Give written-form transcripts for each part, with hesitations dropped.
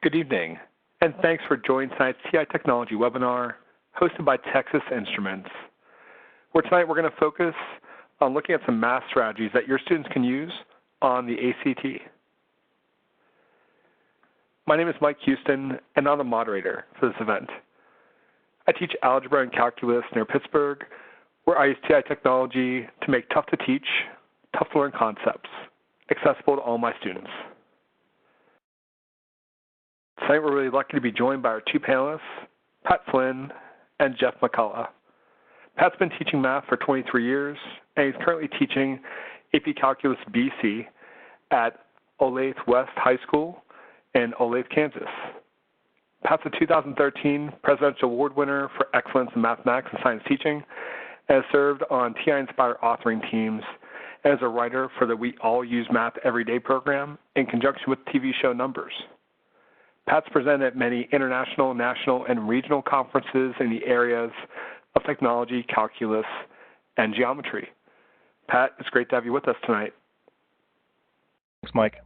Good evening, and thanks for joining tonight's TI Technology webinar hosted by Texas Instruments, where tonight we're going to focus on looking at some math strategies that your students can use on the ACT. My name is Mike Houston, and I'm the moderator for this event. I teach algebra and calculus near Pittsburgh, where I use TI Technology to make tough-to-teach, tough-to-learn concepts accessible to all my students. Tonight we're really lucky to be joined by our two panelists, Pat Flynn and Jeff McCullough. Pat's been teaching math for 23 years, and he's currently teaching AP Calculus BC at Olathe West High School in Olathe, Kansas. Pat's a 2013 Presidential Award winner for excellence in mathematics and science teaching, and has served on TI-Nspire authoring teams and as a writer for the We All Use Math Every Day program in conjunction with TV show Numbers. Pat's presented at many international, national, and regional conferences in the areas of technology, calculus, and geometry. Pat, it's great to have you with us tonight. Thanks, Mike.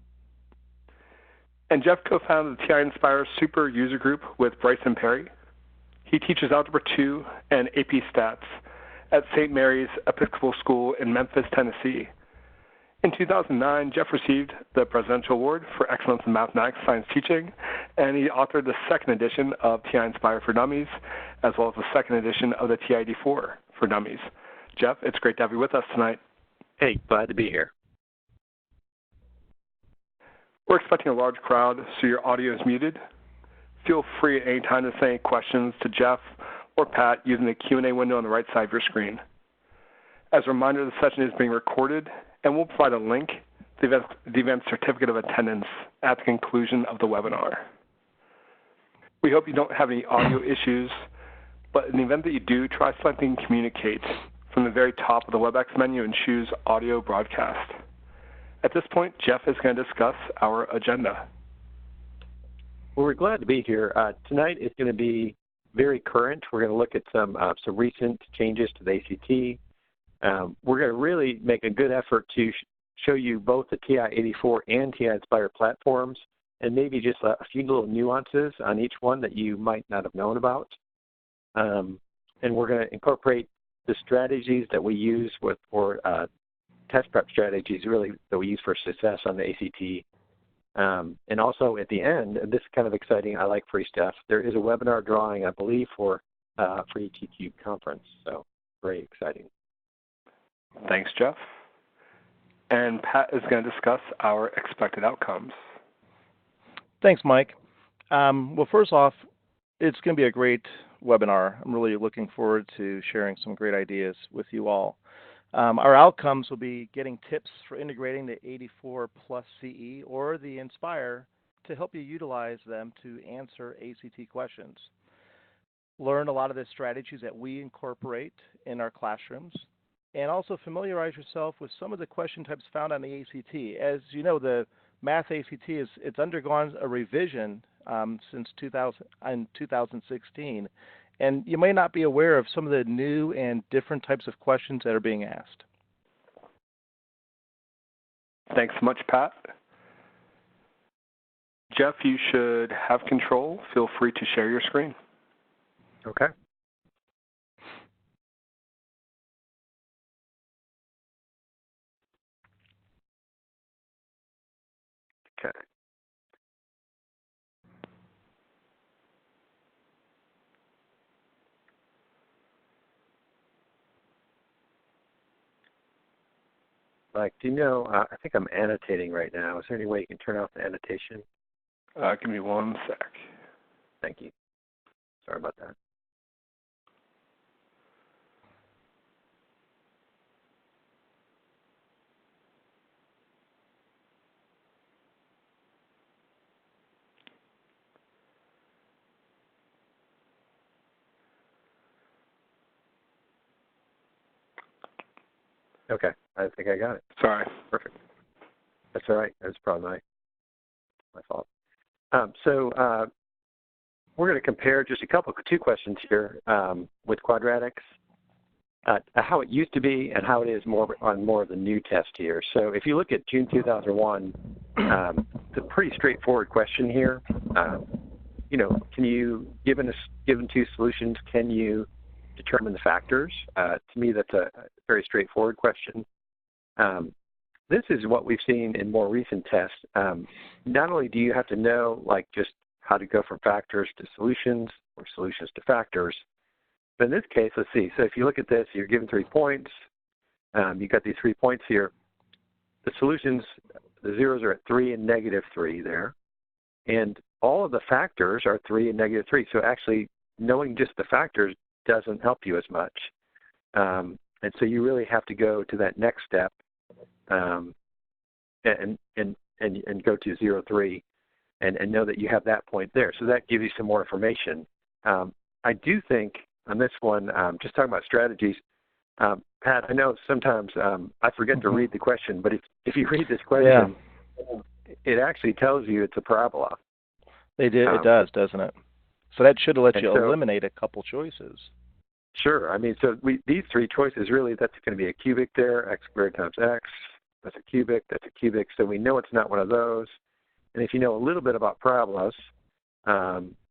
And Jeff co-founded the TI-Nspire Super User Group with Bryson Perry. He teaches Algebra 2 and AP Stats at St. Mary's Episcopal School in Memphis, Tennessee. In 2009, Jeff received the Presidential Award for Excellence in Mathematics Science Teaching, and he authored the second edition of TI-Nspire for Dummies, as well as the second edition of the TID4 for Dummies. Jeff, it's great to have you with us tonight. Hey, glad to be here. We're expecting a large crowd, so your audio is muted. Feel free at any time to send any questions to Jeff or Pat using the Q&A window on the right side of your screen. As a reminder, the session is being recorded, and we'll provide a link to the event certificate of attendance at the conclusion of the webinar. We hope you don't have any audio issues, but in the event that you do, try selecting Communicate from the very top of the WebEx menu and choose Audio Broadcast. At this point, Jeff is going to discuss our agenda. Well, we're glad to be here. Tonight is going to be very current. We're going to look at some recent changes to the ACT. We're going to really make a good effort to show you both the TI-84 and TI-Nspire platforms, and maybe just a few little nuances on each one that you might not have known about. And we're going to incorporate the strategies that we use for test prep strategies, really, that we use for success on the ACT. And also at the end, and this is kind of exciting, I like free stuff, there is a webinar drawing, I believe, for ETQ conference, so very exciting. Thanks, Jeff. And Pat is going to discuss our expected outcomes. Thanks, Mike. Well, first off, it's going to be a great webinar. I'm really looking forward to sharing some great ideas with you all. Our outcomes will be getting tips for integrating the 84 plus CE or the Nspire to help you utilize them to answer ACT questions. Learn a lot of the strategies that we incorporate in our classrooms, and also familiarize yourself with some of the question types found on the ACT. As you know, the Math ACT it's undergone a revision since 2016, and you may not be aware of some of the new and different types of questions that are being asked. Thanks so much, Pat. Jeff, you should have control. Feel free to share your screen. Okay. Okay. Mike, do you know, I think I'm annotating right now. Is there any way you can turn off the annotation? Give me one sec. Thank you. Sorry about that. Okay, I think I got it. Sorry. Perfect. That's all right. That's probably my fault. We're going to compare just two questions here with quadratics. how it used to be and how it is on more of the new test here. So if you look at June 2001, it's a pretty straightforward question here. Can you, given two solutions, can you determine the factors? To me, that's a very straightforward question. This is what we've seen in more recent tests. Not only do you have to know, like, just how to go from factors to solutions or solutions to factors, but in this case, let's see. So if you look at this, you're given 3 points. You've got these 3 points here. The solutions, the zeros are at 3 and -3 there. And all of the factors are 3 and -3. So actually, knowing just the factors doesn't help you as much. And so you really have to go to that next step and go to 0, 3 and know that you have that point there. So that gives you some more information. I do think on this one, just talking about strategies, Pat, I know sometimes I forget to read the question, but if you read this question, it actually tells you it's a parabola. It does, doesn't it? So that should let you eliminate a couple choices. Sure. I mean, so these 3 choices, really, that's going to be a cubic there, x squared times x. That's a cubic, that's a cubic. So we know it's not one of those. And if you know a little bit about parabolas,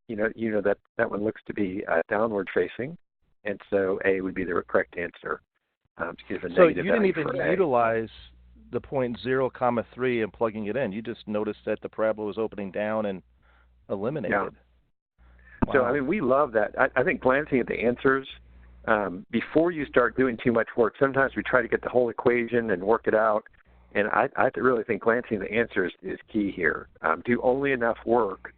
you know that one looks to be downward facing, and so A would be the correct answer. So you didn't even utilize the point 0, 3 and plugging it in. You just noticed that the parabola was opening down and eliminated. Yeah. Wow. So, I mean, we love that. I think glancing at the answers, before you start doing too much work, sometimes we try to get the whole equation and work it out, and I really think glancing at the answers is key here. Do only enough work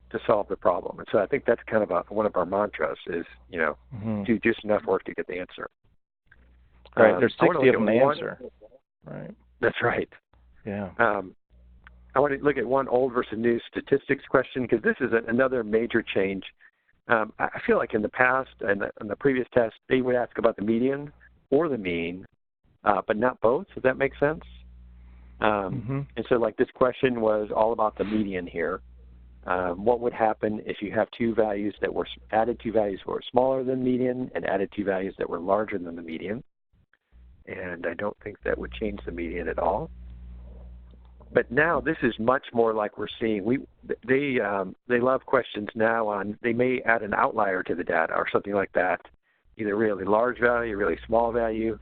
to solve the problem. And so I think that's kind of one of our mantras is, do just enough work to get the answer. Right. There's 60 of them to answer. Right. That's right. Yeah. I want to look at one old versus new statistics question because this is another major change. I feel like in the past and in the previous test, they would ask about the median or the mean, but not both. Does that make sense? And so, like, this question was all about the median here. What would happen if you have added two values that were smaller than median and added two values that were larger than the median? And I don't think that would change the median at all. But now this is much more like we're seeing. They love questions now on, they may add an outlier to the data or something like that, either really large value, really small value,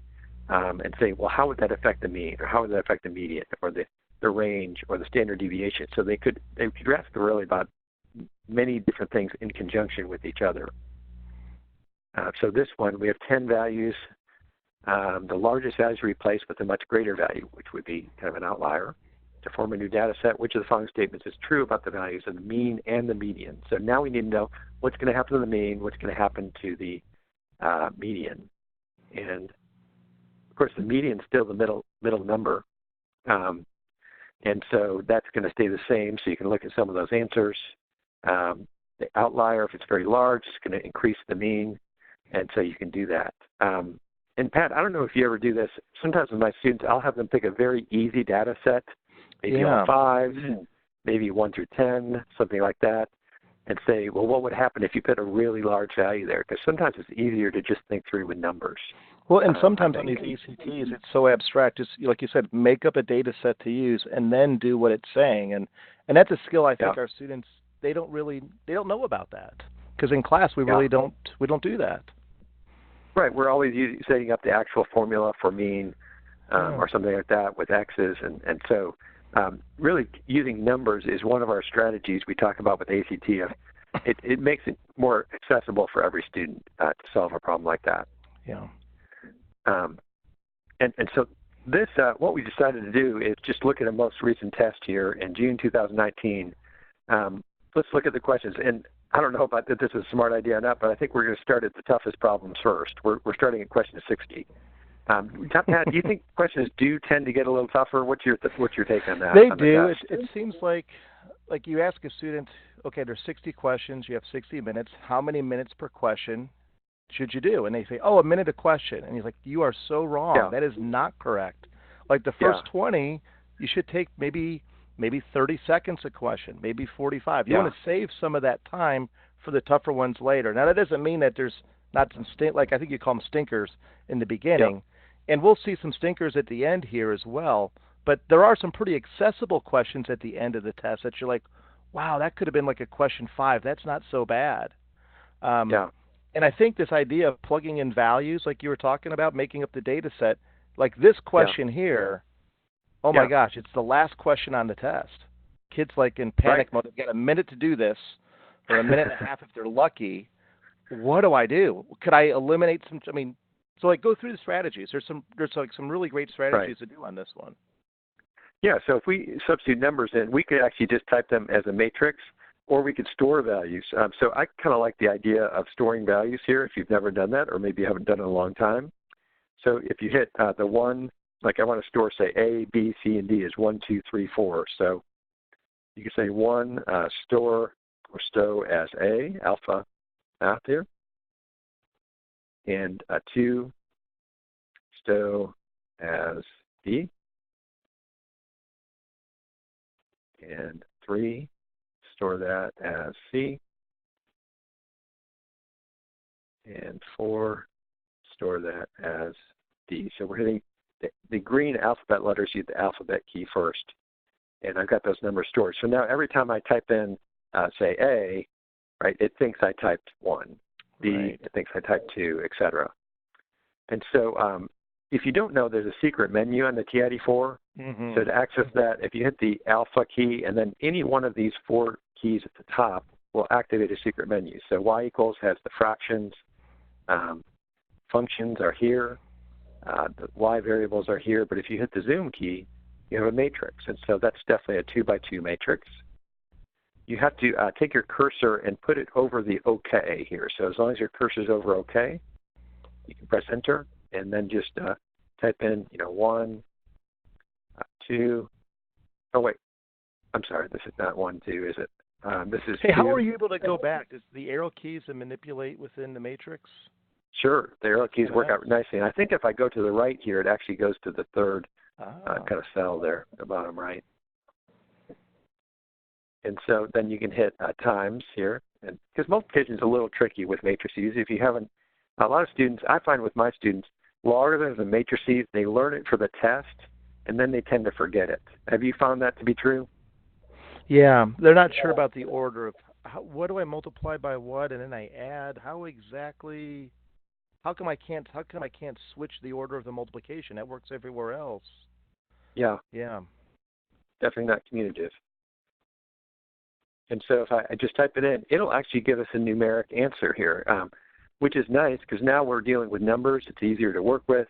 and say, well, how would that affect the mean, or how would that affect the median, or the range, or the standard deviation? So they could ask really about many different things in conjunction with each other. So this one, we have 10 values. The largest value is replaced with a much greater value, which would be kind of an outlier. To form a new data set, which of the following statements is true about the values of the mean and the median? So now we need to know what's going to happen to the mean, what's going to happen to the median. And, of course, the median is still the middle number. And so that's going to stay the same, so you can look at some of those answers. The outlier, if it's very large, is going to increase the mean, and so you can do that. And, Pat, I don't know if you ever do this. Sometimes with my students, I'll have them pick a very easy data set, maybe all 5s, maybe 1 through 10, something like that, and say, well, what would happen if you put a really large value there? Because sometimes it's easier to just think through with numbers. Well, and sometimes on these ECTs, it's so abstract. Just like you said, make up a data set to use and then do what it's saying. And that's a skill I think our students, they don't know about that. Because in class, we really don't do that. Right. We're always setting up the actual formula for mean or something like that with X's. And so really using numbers is one of our strategies we talk about with ACT. It makes it more accessible for every student to solve a problem like that. Yeah. And so this, what we decided to do is just look at a most recent test here in June 2019. Let's look at the questions. And I don't know about that this is a smart idea or not, but I think we're going to start at the toughest problems first. We're starting at question 60. Pat, do you think questions do tend to get a little tougher? What's your take on that? They do. It seems like you ask a student, okay, there's 60 questions. You have 60 minutes. How many minutes per question should you do? And they say, a minute a question. And he's like, you are so wrong. Yeah. That is not correct. Like the first 20, you should take maybe 30 seconds a question, maybe 45. You want to save some of that time for the tougher ones later. Now, that doesn't mean that there's not some like I think you call them stinkers in the Yep. beginning, and we'll see some stinkers at the end here as well. But there are some pretty accessible questions at the end of the test that you're like, wow, that could have been like a question 5. That's not so bad. Um, Yeah. and I think this idea of plugging in values, like you were talking about, making up the data set, like this Yeah. question here, oh my Yeah. gosh, it's the last question on the test. Kids like in Right. panic mode, they've got a minute to do this, or a minute and a half if they're lucky. What do I do? Could I eliminate some? I mean, so like go through the strategies. There's like some really great Right. strategies to do on this one. Yeah, so if we substitute numbers in, we could actually just type them as a matrix, or we could store values. So I kind of like the idea of storing values here if you've never done that, or maybe you haven't done it in a long time. So if you hit the 1, like I want to store, say, A, B, C, and D is 1, 2, 3, 4. So you can say 1, store or stow as A, alpha out there, and 2, stow as B, and 3, store that as C, and 4, store that as D. So we're hitting the green alphabet letters, use the alphabet key first, and I've got those numbers stored. So now every time I type in, say, A, right, it thinks I typed 1. B, Right. it thinks I typed 2, etc. And so if you don't know, there's a secret menu on the TI-4. Mm-hmm. So to access that, if you hit the alpha key and then any one of these 4 keys at the top will activate a secret menu. So y equals has the fractions, functions are here, the y variables are here, but if you hit the zoom key, you have a matrix. And so that's definitely a 2x2 matrix. You have to take your cursor and put it over the OK here. So as long as your cursor is over OK, you can press Enter, and then just type in, 1, 2. Oh, wait. I'm sorry. This is not 1, 2, is it? This is Hey, 2. how are you able to go back? Does the arrow keys to manipulate within the matrix? Sure. The arrow keys work Nice. out nicely. And I think if I go to the right here, it actually goes to the third Ah. kind of cell there, the bottom right. And so then you can hit times here. And because multiplication is a little tricky with matrices. If you haven't, a lot of students, I find with my students, logarithms and matrices, they learn it for the test, and then they tend to forget it. Have you found that to be true? Yeah, they're not sure about the order of what do I multiply by what, and then I add. How exactly? How come I can't switch the order of the multiplication? That works everywhere else. Yeah, Yeah. definitely not commutative. And so if I just type it in, it'll actually give us a numeric answer here, which is nice because now we're dealing with numbers. It's easier to work with.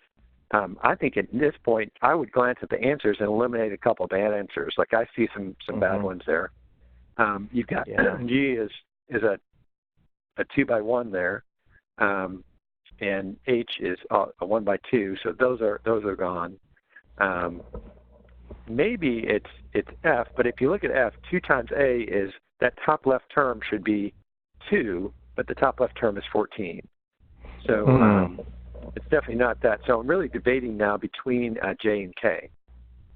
I think at this point, I would glance at the answers and eliminate a couple of bad answers. Like I see some bad ones there. You've got G is a 2x1 there, and H is a 1x2. So those are gone. Maybe it's F, but if you look at F, 2 times A is that top left term should be 2, but the top left term is 14. So it's definitely not that. So I'm really debating now between J and K.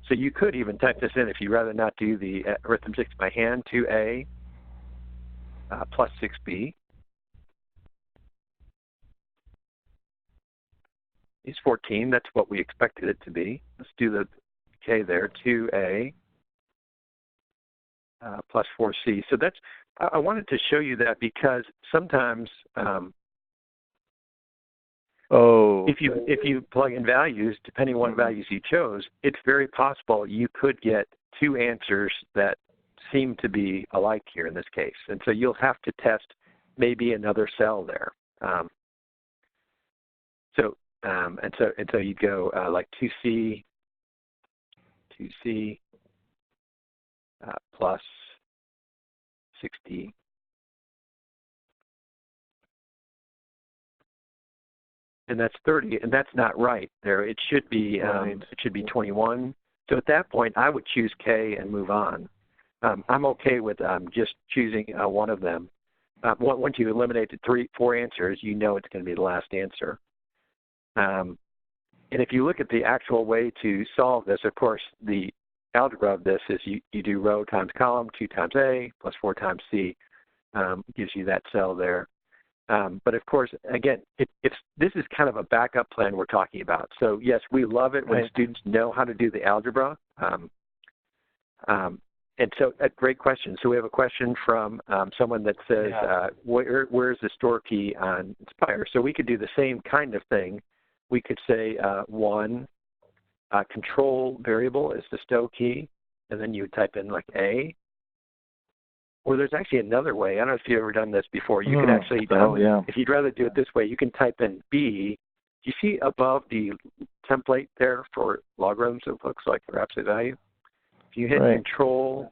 So you could even type this in if you'd rather not do the arithmetic by hand. 2A plus 6B is 14. That's what we expected it to be. Let's do the K there. 2A plus 4C. So that's, I wanted to show you that because sometimes if you plug in values, depending on what values you chose, it's very possible you could get 2 answers that seem to be alike here in this case. And so you'll have to test maybe another cell there. And so you'd go like 2C plus 60. And that's 30, and that's not right there. It should be 21. So at that point, I would choose K and move on. I'm okay with just choosing one of them. Once you eliminate the 4 answers, you know it's going to be the last answer. And if you look at the actual way to solve this, of course, the algebra of this is you do row times column, 2 times A plus 4 times C gives you that cell there. But of course, again, this is kind of a backup plan we're talking about. So yes, we love it when students know how to do the algebra. And so, a great question. So we have a question from someone that says, where's the store key on Nspire? So we could do the same kind of thing. We could say control variable is the stow key, and then you would type in like A. Or there's actually another way. I don't know if you've ever done this before. You can actually, if you'd rather do it this way, you can type in B. Do you see above the template there for logarithms, it looks like, for absolute value? If you hit control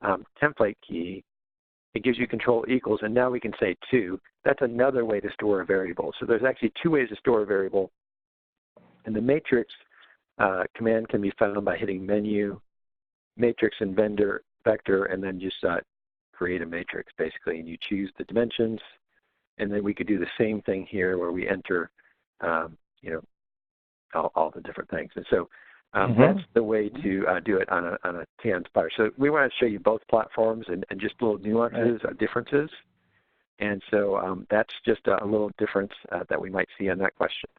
template key, it gives you control equals, and now we can say 2. That's another way to store a variable. So there's actually 2 ways to store a variable. And the matrix command can be found by hitting menu, matrix and vector, and then just create a matrix, basically. And you choose the dimensions, and then we could do the same thing here where we enter, all the different things. And so that's the way to do it on a TI-Nspire. So we want to show you both platforms and just little nuances or differences. And so that's just a little difference that we might see on that question.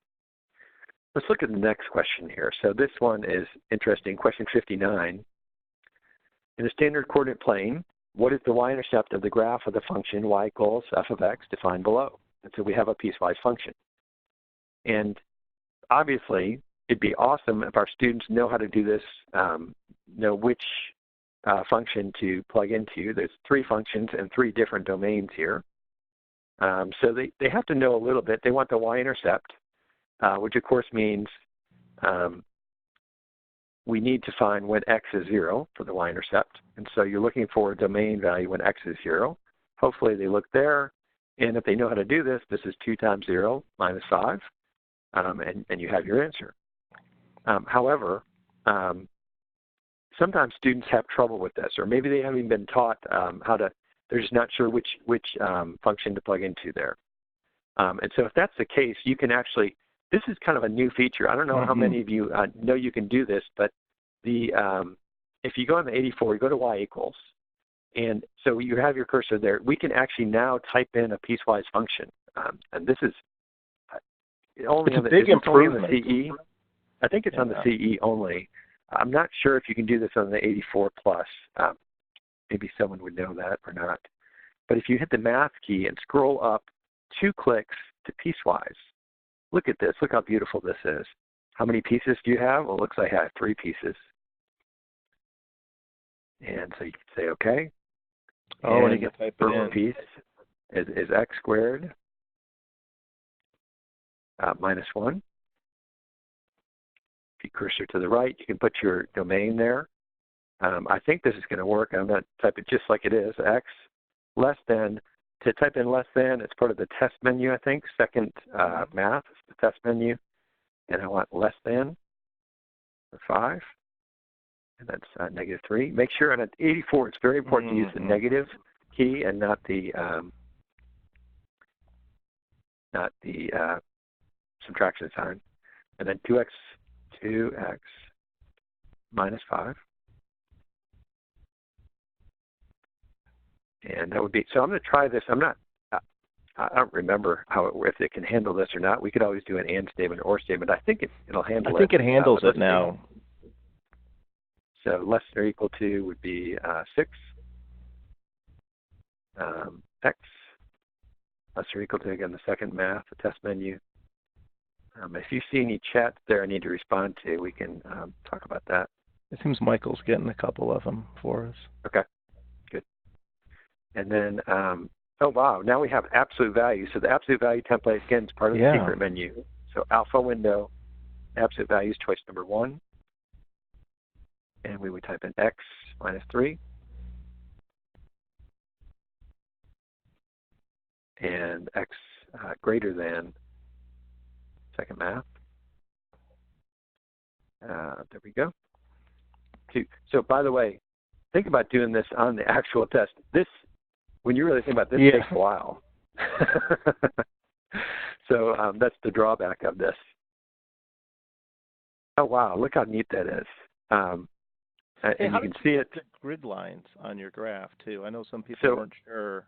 Let's look at the next question here. So this one is interesting. Question 59. In a standard coordinate plane, what is the y-intercept of the graph of the function y equals f of x defined below? And so we have a piecewise function. And obviously, it'd be awesome if our students know how to do this, know which function to plug into. There's 3 functions and 3 different domains here. So they have to know a little bit. They want the y-intercept, which of course means we need to find when x is 0 for the y-intercept. And so you're looking for a domain value when x is 0. Hopefully they look there. And if they know how to do this, this is 2 times 0 minus 5. And you have your answer. However, sometimes students have trouble with this, or maybe they haven't been taught they're just not sure which function to plug into there. And so if that's the case, you can actually, this is kind of a new feature. I don't know how many of you know you can do this, but if you go on the 84, you go to y equals, and so you have your cursor there. We can actually now type in a piecewise function. And this is only on the CE. I think it's on the CE only. I'm not sure if you can do this on the 84 plus. Maybe someone would know that or not. But if you hit the math key and scroll up 2 clicks to piecewise, look at this. Look how beautiful this is. How many pieces do you have? Well, it looks like I have 3 pieces. And so you can say, okay. Oh, and you can type it in. Piece is x squared minus 1. If you cursor to the right, you can put your domain there. I think this is going to work. I'm going to type it just like it is, x less than. To type in less than, it's part of the test menu, I think. Second math is the test menu. And I want less than for 5. And that's negative 3. Make sure on an 84, it's very important to use the negative key and not the subtraction sign. And then 2x minus 5. And that would be, so I'm going to try this. I don't remember if it can handle this or not. We could always do an and statement or statement. I think it'll handle it. I think it handles it now. So less than or equal to would be 6. X less or equal to, again, the second math, the test menu. If you see any chats there I need to respond to, we can talk about that. It seems Michael's getting a couple of them for us. Okay, good. And then, oh wow, now we have absolute value. So the absolute value template, again, is part of the secret menu. So alpha window, absolute value is choice number 1. And we would type in x minus 3. And x greater than second math. There we go. 2. So by the way, think about doing this on the actual test. This, when you really think about this, takes a while. So that's the drawback of this. Oh wow, look how neat that is. And you can see it. Grid lines on your graph too. I know some people weren't sure.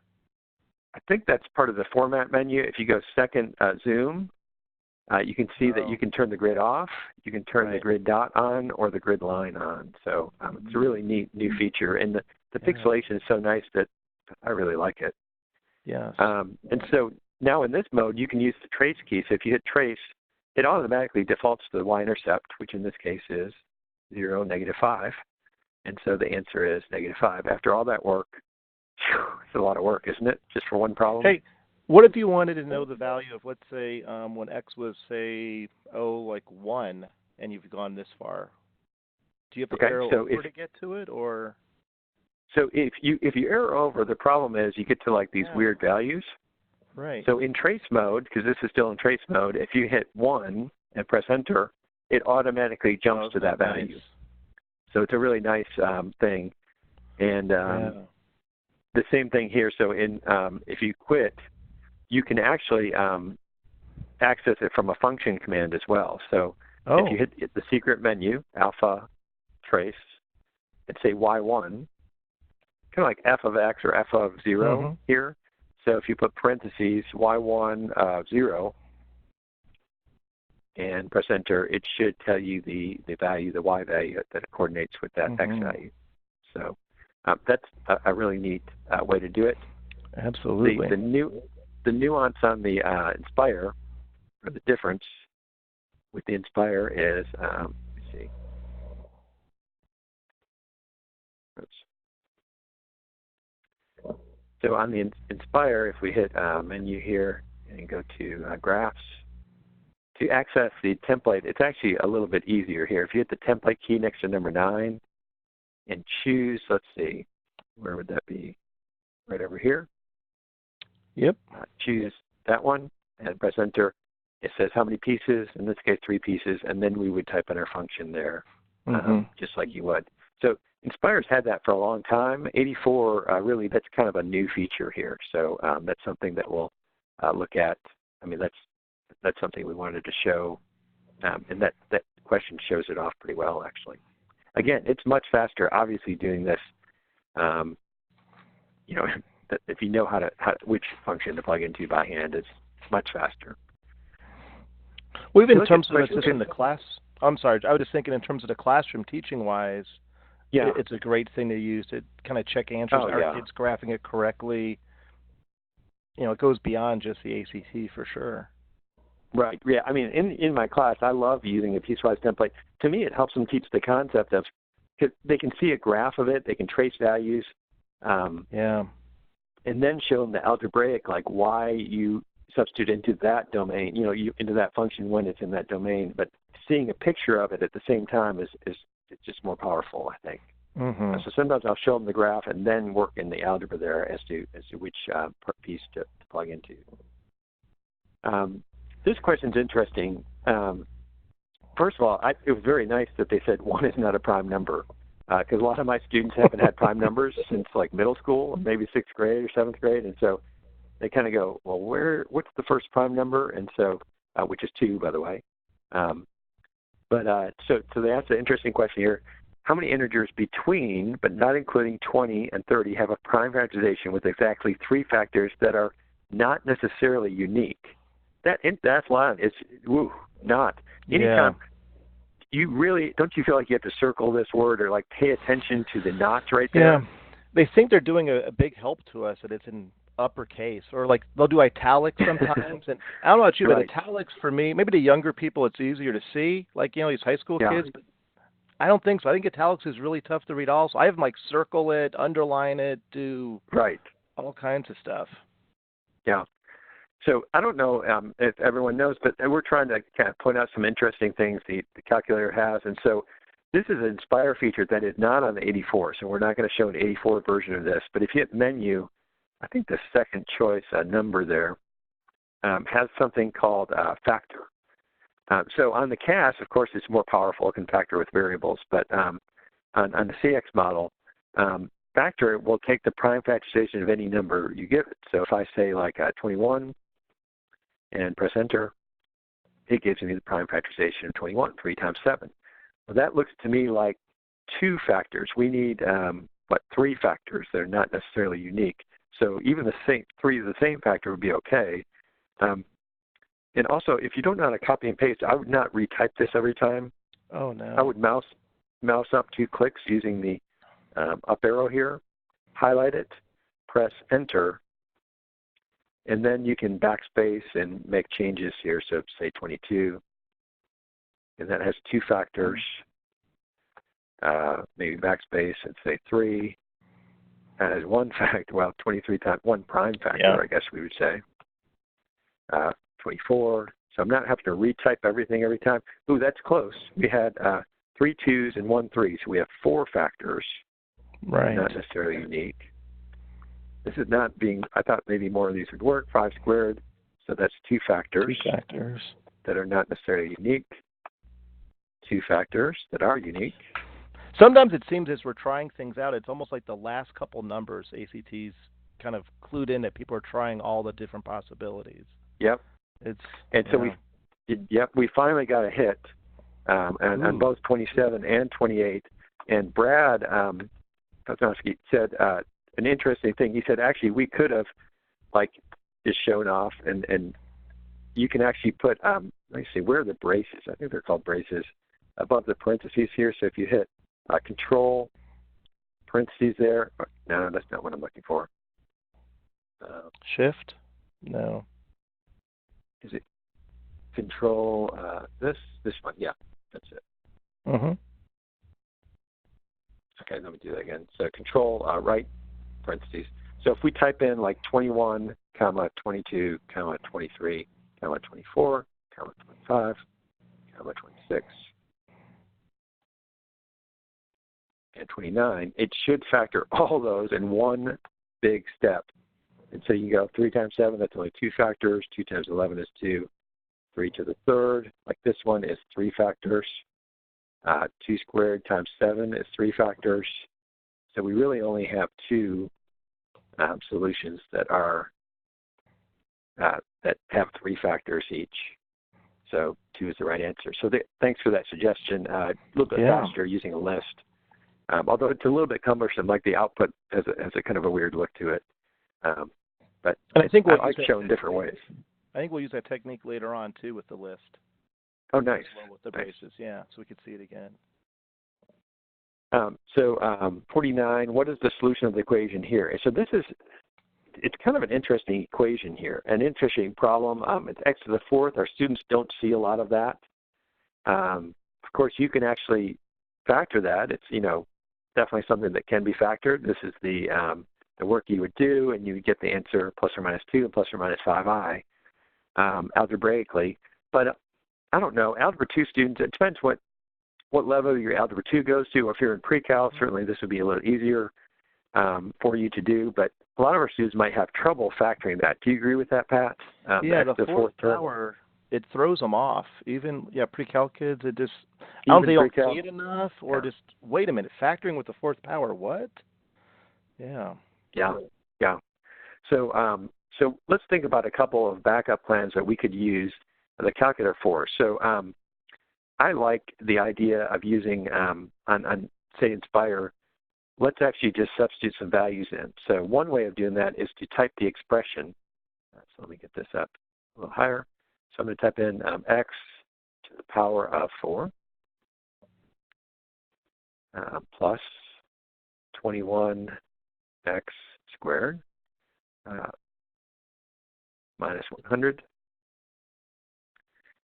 I think that's part of the format menu. If you go second zoom, you can see that you can turn the grid off, you can turn the grid dot on, or the grid line on. So it's a really neat new feature. And the pixelation is so nice that I really like it. Yes. And so now in this mode, you can use the trace key. So if you hit trace, it automatically defaults to the y-intercept, which in this case is 0, -5. And so the answer is -5. After all that work, it's a lot of work, isn't it? Just for one problem? Hey, what if you wanted to know the value of, let's say, when x was, say, 1, and you've gone this far? Do you have to arrow over to get to it, or? So if you arrow over, the problem is you get to like these weird values. Right. So in trace mode, because this is still in trace mode, if you hit 1 and press enter, it automatically jumps to that value. So it's a really nice thing. And the same thing here. So in if you quit, you can actually access it from a function command as well. So if you hit the secret menu, alpha trace, and say y1, kind of like f of x or f of 0 here. So if you put parentheses y1 0 and press enter, it should tell you the value, the y value that it coordinates with that x value. So that's a really neat way to do it. Absolutely. The nuance on the Nspire, or the difference with the Nspire is, let me see. Oops. So on the Nspire, if we hit menu here and go to graphs, to access the template, it's actually a little bit easier here. If you hit the template key next to number 9 and choose, let's see, where would that be? Right over here. Yep. Choose that one and press enter. It says how many pieces, in this case 3 pieces, and then we would type in our function there, just like you would. So Nspire's had that for a long time. 84, really, that's kind of a new feature here. So that's something that we'll look at. I mean, that's something we wanted to show, and that question shows it off pretty well, actually. Again, it's much faster, obviously, doing this. You know, if you know which function to plug into by hand, it's much faster. Well, even in terms of just in the class, I'm sorry, I was just thinking in terms of the classroom teaching-wise, it's a great thing to use to kind of check answers. Are kids graphing it correctly? You know, it goes beyond just the ACT for sure. Right. Yeah. I mean, in my class, I love using a piecewise template. To me, it helps them teach the concept of, cause they can see a graph of it, they can trace values, and then show them the algebraic, like why you substitute into that domain, into that function when it's in that domain. But seeing a picture of it at the same time is just more powerful, I think. So sometimes I'll show them the graph and then work in the algebra there as to which piece to plug into. This question's interesting. First of all, it was very nice that they said 1 is not a prime number, because a lot of my students haven't had prime numbers since like middle school, maybe 6th grade or 7th grade, and so they kind of go, well, what's the first prime number? And so, which is 2, by the way. So they asked an interesting question here. How many integers between, but not including 20 and 30, have a prime factorization with exactly 3 factors that are not necessarily unique? That's line. It's not. Anytime you really don't you feel like you have to circle this word or like pay attention to the knots right there? Yeah. They think they're doing a big help to us that it's in uppercase, or like they'll do italics sometimes. And I don't know about you, but italics for me, maybe to younger people it's easier to see, like these high school kids. But I don't think so. I think italics is really tough to read. Also, I have them like circle it, underline it, do all kinds of stuff. Yeah. So I don't know if everyone knows, but we're trying to kind of point out some interesting things the calculator has. And so this is an Nspire feature that is not on the 84. So we're not going to show an 84 version of this. But if you hit menu, I think the second choice number there has something called factor. So on the CAS, of course, it's more powerful. It can factor with variables. But on the CX model, factor will take the prime factorization of any number you give it. So if I say like 21 and press enter, it gives me the prime factorization of 21, 3 times 7. Well, that looks to me like 2 factors. We need, 3 factors that are not necessarily unique. So even three of the same factor would be okay. And also, if you don't know how to copy and paste, I would not retype this every time. Oh, no. I would mouse up 2 clicks using the up arrow here, highlight it, press Enter, and then you can backspace and make changes here. So say 22, and that has 2 factors. Maybe backspace and say 3. That has 1 factor. Well, 23 times 1 prime factor, I guess we would say. 24. So I'm not having to retype everything every time. Ooh, that's close. We had 3 2s and 1 3, so we have 4 factors. Right. Not necessarily unique. This is not being, I thought maybe more of these would work. 5 squared, so that's 2 factors. 2 factors. That are not necessarily unique. 2 factors that are unique. Sometimes it seems as we're trying things out, it's almost like the last couple numbers ACT's kind of clued in that people are trying all the different possibilities. Yep. So we finally got a hit on both 27 and 28. And Brad Kosnowski said an interesting thing. He said, actually, we could have, just shown off, and you can actually put, let me see, where are the braces? I think they're called braces, above the parentheses here. So if you hit Control, parentheses there. No, that's not what I'm looking for. Shift? No. Is it Control, this one? Yeah, that's it. Mm-hmm. Okay, let me do that again. So Control, right, parentheses. So if we type in 21, 22, 23, 24, 25, 26, and 29, it should factor all those in one big step. And so you go 3 times 7, that's only 2 factors. 2 times 11 is 2. 3 to the third, like this one, is 3 factors. 2 squared times 7 is 3 factors. So we really only have 2 solutions that are that have 3 factors each. So 2 is the right answer. So thanks for that suggestion. A little bit faster using a list. Although it's a little bit cumbersome, like the output has a kind of a weird look to it. But and I think I've shown different ways. I think we'll use that technique later on, too, with the list. Oh, nice. With the braces, so we could see it again. 49, what is the solution of the equation here? And so it's kind of an interesting equation here, an interesting problem. It's x to the 4th. Our students don't see a lot of that. Of course, you can actually factor that. It's, definitely something that can be factored. This is the work you would do, and you would get the answer plus or minus 2 and plus or minus 5i algebraically. But I don't know, Algebra 2 students, it depends what level your Algebra 2 goes to. If you're in pre-cal, certainly this would be a little easier for you to do. But a lot of our students might have trouble factoring that. Do you agree with that, Pat? The fourth power, it throws them off. Even, pre-cal kids, it just, I don't think they'll see it enough, or just, wait a minute, factoring with the 4th power, what? Yeah. So let's think about a couple of backup plans that we could use the calculator for. So I like the idea of using, on say, Nspire, let's actually just substitute some values in. So one way of doing that is to type the expression. So let me get this up a little higher. So I'm going to type in x to the power of 4 plus 21x squared minus 100.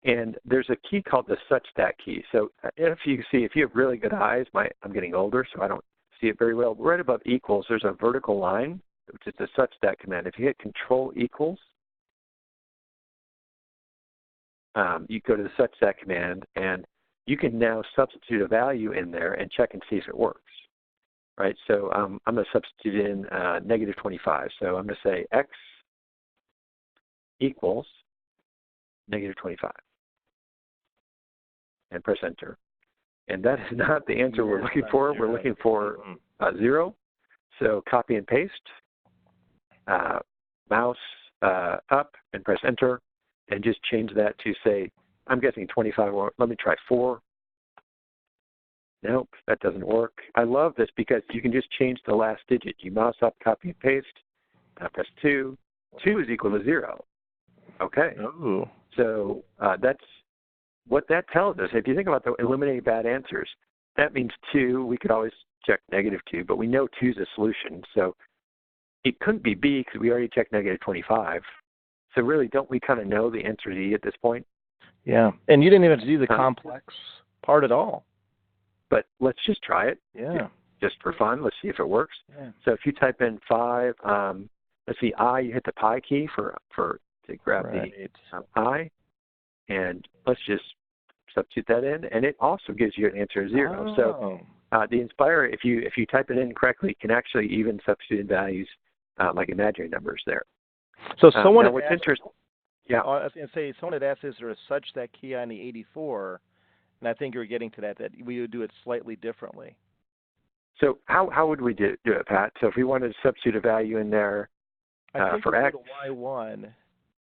And there's a key called the such that key. So if you have really good eyes, I'm getting older, so I don't see it very well. Right above equals, there's a vertical line, which is the such that command. If you hit Control equals, you go to the such that command, and you can now substitute a value in there and check and see if it works. Right? So I'm going to substitute in negative 25. So I'm going to say x equals negative 25. And press Enter. And that is not the answer we're looking for. We're looking for 0. So copy and paste, mouse up, and press Enter, and just change that to, say, I'm guessing 25. Let me try 4. Nope, that doesn't work. I love this because you can just change the last digit. You mouse up, copy and paste, press 2. 2 is equal to 0. Okay. Oh. So that's what that tells us. If you think about the eliminating bad answers, that means 2. We could always check -2, but we know 2 is a solution. So it couldn't be B because we already checked -25. So really, don't we kind of know the answer is E at this point? Yeah. And you didn't even have to do the complex part at all. But let's just try it. Yeah. Just for fun. Let's see if it works. Yeah. So if you type in 5, let's see, I, you hit the pi key to grab the I, and let's just substitute that in, and it also gives you an answer of 0. Oh. So the Nspire, if you type it in correctly, it can actually even substitute in values like imaginary numbers there. So someone what's interesting, I was going to say, someone had asked, is there a such that key on the 84? And I think you're getting to that we would do it slightly differently. So how would we do it, Pat? So if we wanted to substitute a value in there for X, go to Y1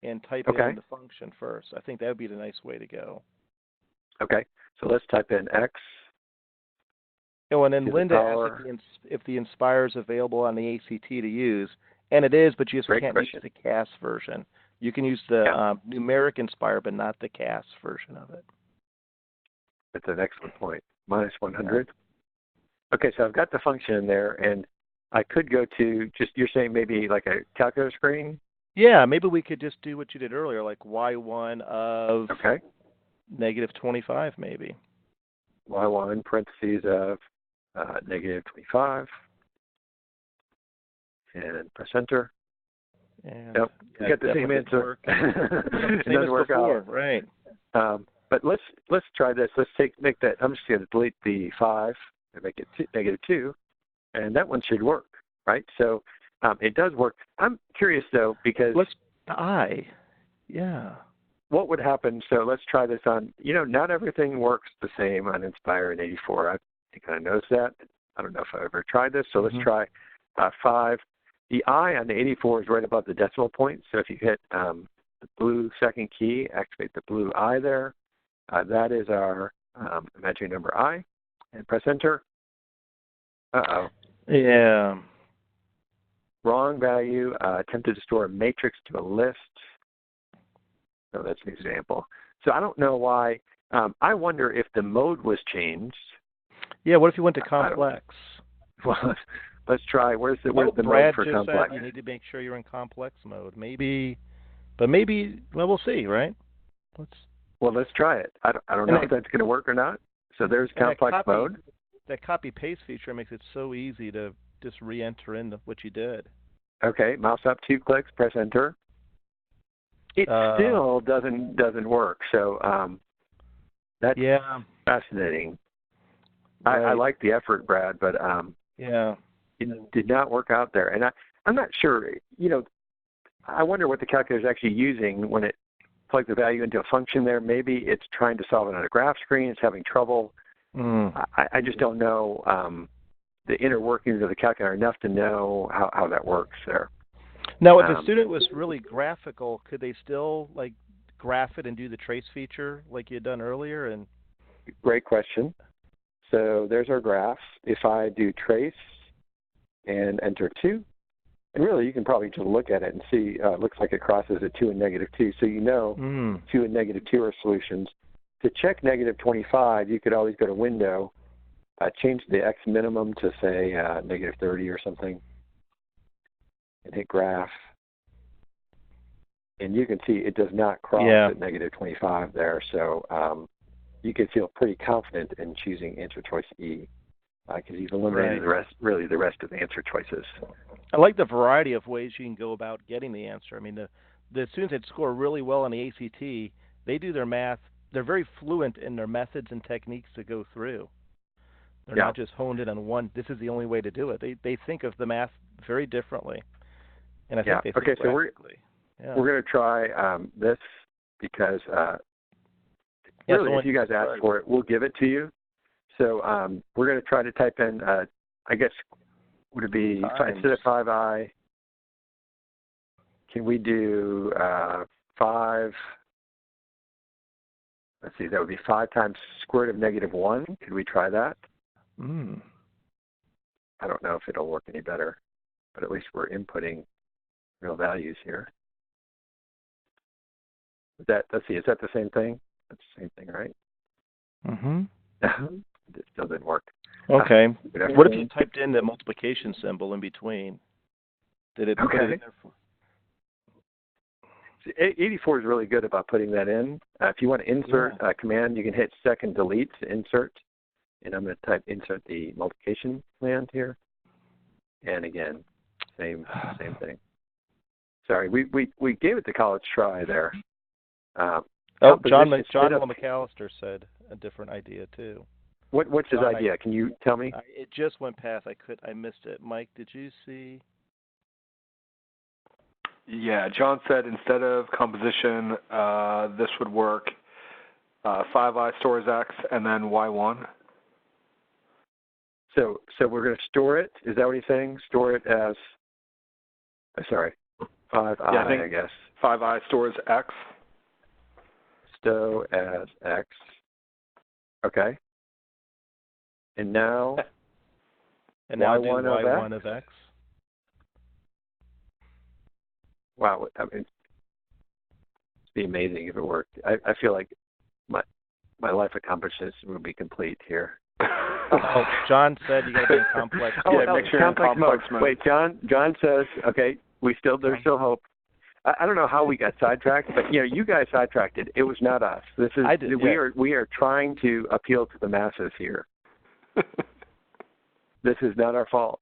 and type in the function first. I think that would be the nice way to go. Okay, so let's type in X. Oh, and then Linda asked if the Nspire is available on the ACT to use, and it is, but you just can't use the CAS version. You can use the numeric Nspire, but not the CAS version of it. That's an excellent point. -100. Okay, so I've got the function in there, and I could go to you're saying maybe like a calculator screen? Yeah, maybe we could just do what you did earlier, like Y1 of -25, maybe. Y1 parentheses of -25, and press enter. And yep, you got the same answer. Same as before, right? But let's try this. Let's make that. I'm just going to delete the 5 and make it -2, and that one should work, right? So it does work. I'm curious though because what would happen? So let's try this on. Not everything works the same on Nspire and 84. I kind of noticed that. I don't know if I ever tried this. So let's try 5. The I on the 84 is right above the decimal point. So if you hit the blue second key, activate the blue I there. That is our imaginary number I, and press enter. Yeah. Wrong value. Attempted to store a matrix to a list. So that's an example. So I don't know why. I wonder if the mode was changed. Yeah. What if you went to complex? Well, let's try. Where's the mode for complex? You need to make sure you're in complex mode. Maybe. Well, we'll see, right? Let's try it. I don't know if that's going to work or not. So there's complex mode. That copy-paste feature makes it so easy to just re-enter in what you did. Okay, mouse up, 2 clicks, press enter. It still doesn't work. So that's fascinating. Right. I like the effort, Brad, but it did not work out there. And I'm not sure. I wonder what the calculator is actually using when it plugs the value into a function there. Maybe it's trying to solve it on a graph screen. It's having trouble. I just don't know the inner workings of the calculator enough to know how that works there. Now, if a student was really graphical, could they still graph it and do the trace feature like you had done earlier? And great question. So there's our graph. If I do trace and enter 2, and really you can probably just look at it and see it looks like it crosses a 2 and -2. So 2 and -2 are solutions. To check -25, you could always go to Window, change the X minimum to say -30 or something, and hit Graph. And you can see it does not cross at -25 there. So you can feel pretty confident in choosing answer choice E because you've eliminated the rest of the answer choices. I like the variety of ways you can go about getting the answer. I mean, the students that score really well on the ACT, they do their math. They're very fluent in their methods and techniques to go through. They're not just honed in on one. This is the only way to do it. They think of the math very differently, and I think they think so we're going to try this because if you guys ask for it, we'll give it to you. So we're going to try to type in. I guess would it be instead of 5i? Can we do 5? Let's see, that would be 5 times square root of -1. Could we try that? I don't know if it'll work any better, but at least we're inputting real values here. Let's see, is that the same thing? That's the same thing, right? Mm-hmm. It still didn't work. Okay. What if you typed in the multiplication symbol in between? Did it put it in there for? 84 is really good about putting that in. If you want to insert a command, you can hit second delete to insert. And I'm going to type insert the multiplication command here. And again, same thing. Sorry, we gave it the college try there. John McAllister said a different idea too. What's his idea? Can you tell me? It just went past. I missed it. Mike, did you see? Yeah, John said instead of composition, this would work. 5i stores x and then y1. So we're going to store it. Is that what he's saying? Store it as. Sorry, 5i. I guess 5i stores x. Stow as x. Okay. And now. And now y1 do y1 of x. Wow, I mean, it'd be amazing if it worked. I feel like my life accomplishments would be complete here. Oh, John said you got to be in complex. Make sure you're in complex mode. Wait, John says, okay, there's still hope. I don't know how we got sidetracked, but you guys sidetracked it. It was not us. We are trying to appeal to the masses here. This is not our fault.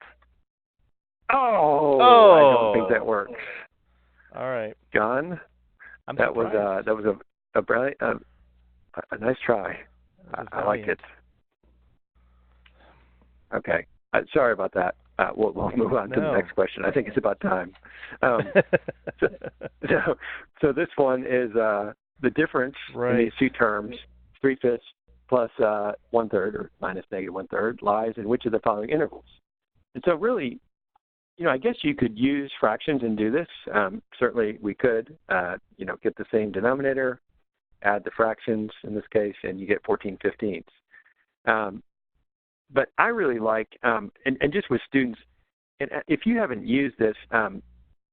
I don't think that works. All right, John, that was a brilliant, a nice try. I like it. Okay, sorry about that. We'll move on to the next question. I think it's about time. So this one is the difference in these two terms: 3/5 plus 1/3 or minus negative 1/3 lies in which of the following intervals? And so really, I guess you could use fractions and do this. Certainly we could, get the same denominator, add the fractions in this case, and you get 14/15. But I really like, and just with students, and if you haven't used this,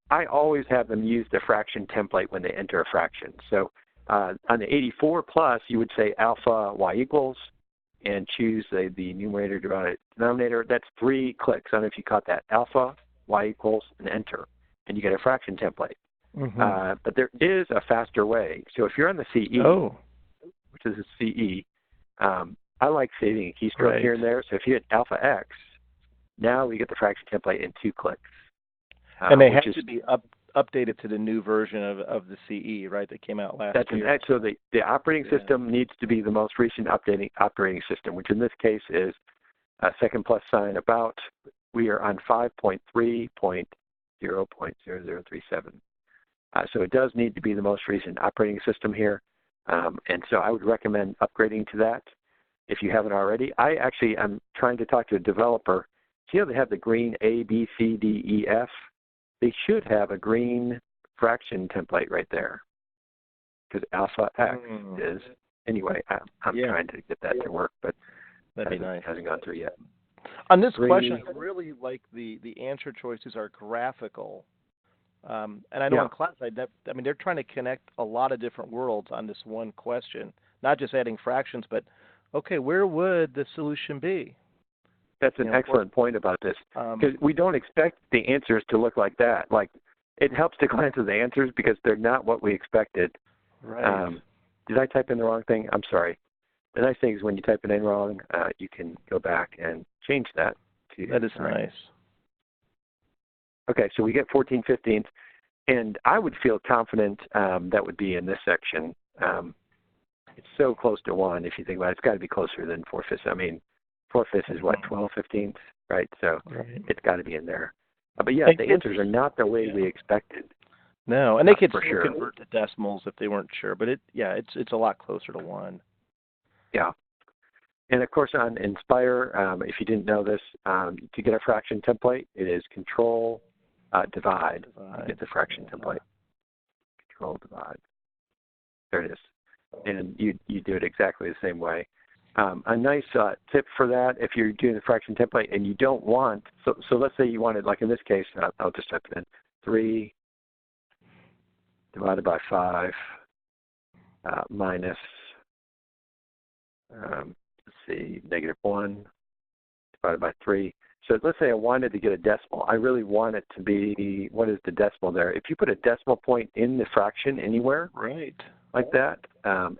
I always have them use the fraction template when they enter a fraction. So on the 84 plus, you would say alpha y equals, and choose the numerator divided denominator. That's 3 clicks. I don't know if you caught that. Alpha y equals and enter, and you get a fraction template. Mm-hmm. But there is a faster way. So if you're on the CE, which is a CE, I like saving a keystroke here and there. So if you hit alpha x, now we get the fraction template in 2 clicks. And they have to be updated to the new version of the CE, right, that came out last year. So the operating system needs to be the most recent operating system, which in this case is second plus sign about. We are on 5.3.0.0037. So it does need to be the most recent operating system here. And so I would recommend upgrading to that if you haven't already. I'm trying to talk to a developer. See how they have the green A, B, C, D, E, F? They should have a green fraction template right there, because alpha x is. Anyway, I'm trying to get that to work, but that'd be nice. Hasn't gone through yet. On this question, I really like the answer choices are graphical. And I know in class, they're trying to connect a lot of different worlds on this one question, not just adding fractions, but, okay, where would the solution be? That's an excellent point about this, because we don't expect the answers to look like that. Like, it helps to glance at the answers because they're not what we expected. Right. Did I type in the wrong thing? I'm sorry. The nice thing is when you type it in wrong, you can go back and change that. That is nice. Okay, so we get 14/15, and I would feel confident that would be in this section. It's so close to 1 if you think about it. It's got to be closer than 4/5. I mean, 4/5 is what, 12/15, right? So It's got to be in there. But the answers are not the way we expected. No, and they could still convert to decimals if they weren't sure, but it's a lot closer to 1. Yeah. And of course on Nspire, if you didn't know this, to get a fraction template, it is Control divide. You get the fraction template. Control divide. There it is. And you do it exactly the same way. A nice tip for that, if you're doing the fraction template and you don't want, so let's say you wanted, like in this case, I'll just type it in, 3 divided by 5 minus, let's see, negative 1 divided by 3. So let's say I wanted to get a decimal. I really want it to be, what is the decimal there? If you put a decimal point in the fraction anywhere, Right. like that,